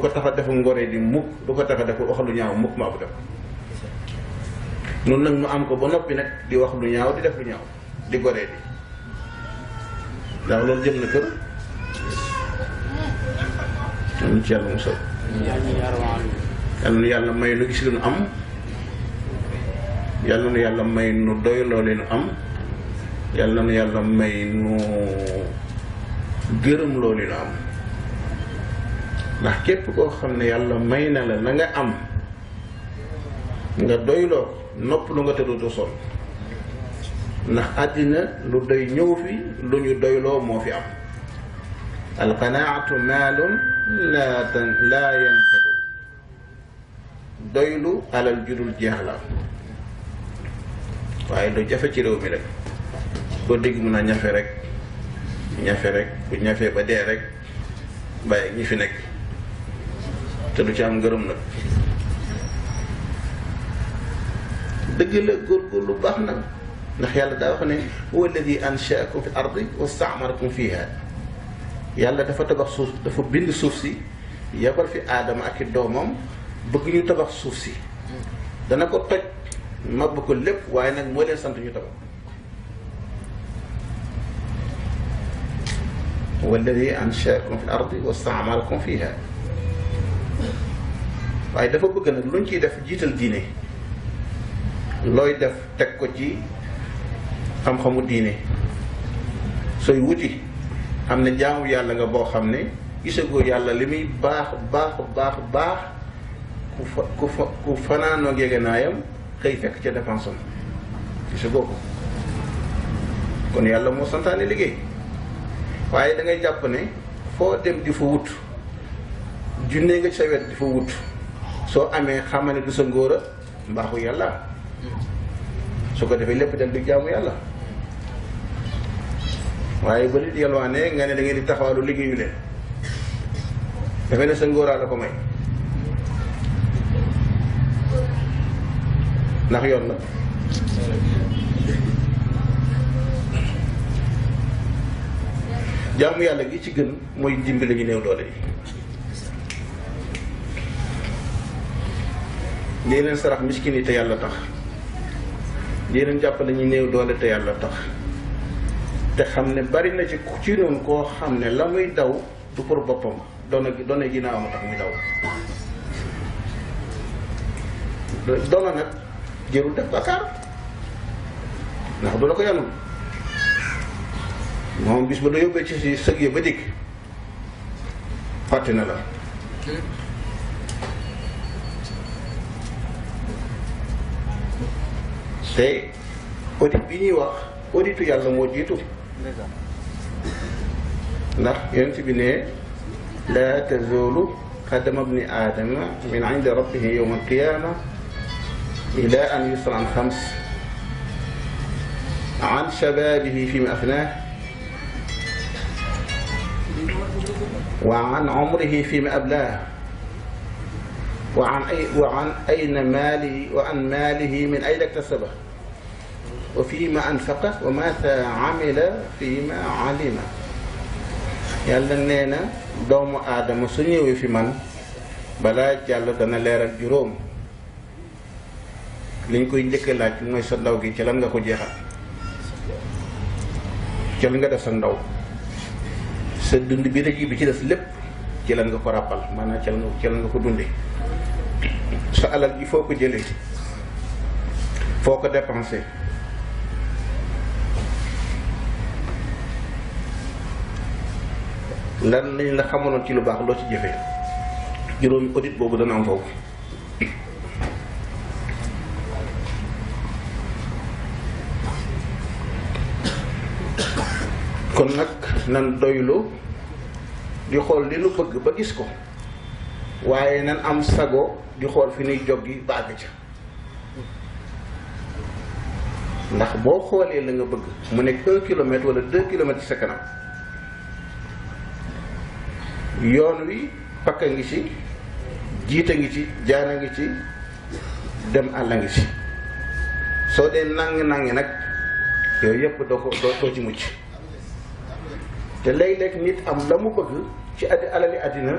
ko tax a defu ngoree di mukk du ko tax a defu wax lu ñaaw mukk maa bu def noonu nag nu am ko ba noppi nag di wax lu ñaaw di def lu ñaaw di goree di ndax loolu jëm na kër ñu ci yàlla musal yàlla nu yàlla may nu gis lu nu am yàlla nu yàlla may nu doyloo li nu am yàlla nu yàlla may nu gërëm loo li nu am ndax képp koo xam ne yàlla may na la na nga am nga doyloo nopp lu nga tëddoo sonn ndax àddina lu doy ñëw fi lu ñu doyloo moo fi am alqanaatu maalun laa yanfadu doylu alal judul jeex la waaye lu jafe ci réew mi rek boo dégg mun a ñafe rek bu ñafee ba dee rek bàyyi ñi fi nekk te du ci am ngërëm nag dëgg la góorgóorlu baax na ndax yàlla daa wax ne huwa alladi anshaakum fi ardi wastaamarakum fiha yàlla dafa tabax suuf dafa bind suuf si yabal fi aadama ak i doomam bëgg ñu tabax suuf si dana ko toj màbb ko lépp waaye nag moo leen sant ñu tabax huwa alladi anshaakum fi ardi wastaamarakum fiha waaye dafa bëgg nag luñ ciy def jiital diine looy def teg ko ci xam-xamu diine sooy wuti xam ne jaamu yàlla nga boo xam ne gisagoo yàlla li muy baax ku fanaanoo geeganaayam xëy fekk ca dépense am gisagoo ko kon yàlla moo santaane liggéey waaye da ngay jàpp ne foo dem di fa wut junne nga ci sa wet di fa wut soo amee xamane du sa ngóora mbaaxu yàlla su ko defee lépp dem di jaamu yàlla waaye ba nit yalwaane nga ne da ngeen di taxawaalu liggéeyu leen dafay ne sa ngóoraa la ko may ndax yoon la jaamu yàlla gi ci gën mooy dimbali ñu néew doole yi lii leen sarax miskin yi te yàlla tax lii leen jàppale ñu néew doole te yàlla tax te xam ne bari na ci noonu koo xam ne la muy daw du pour boppam doona ginnaawam tax muy daw doona nag jërul def bàkkaar ndax du la ko yanul moom bis ba da yóbbee ci si sëg yi ba dikk fàtte na la te audit bi ñuy wax auditu yàlla moo jiitu ndax yonent bi ne laa tazulu qadama bni aadama min indi rabbihi yawma alqiyama ila an yusal an xams an shababihi fi ma afnah wa an umrihi fi ma ablah wa an ayna maalihi wa an maalihi min ayna iktasaba wa fii ma anfaqa wa maata amila fii ma alima yàlla nee na doomu aadama su ñëwee fi man balaa jàll dana leeral juróom liñ koy njëkk a laaj mooy sa ndaw gi ci lan nga ko jeexal ci lan nga def sa ndaw sa dund bi rek bi ci des lépp ci lan nga ko ràppal maanaam ci lan nga ko dundee sa alal ji foo ko jëlee foo ko dépensé lan lañ la xamaloon ci lu baax loo ci jëfee juróomi audit boobu dana am foofu kon nag nan doylu di xool li nu bëgg ba gis ko waaye nan am sago di xool fi nuy joggi ba àgg ca ndax boo xoolee la nga bëgg mu nekk 1 kilomètre wala 2 kilomètres ci sa kanam yoon wi pakka ngi ci jiita ngi ci jaana ngi ci dem àlla ngi ci soo dee nangi nag yooyu yëpp doo ci mucc te léeg-léeg nit am la mu bëgg ci alali àddina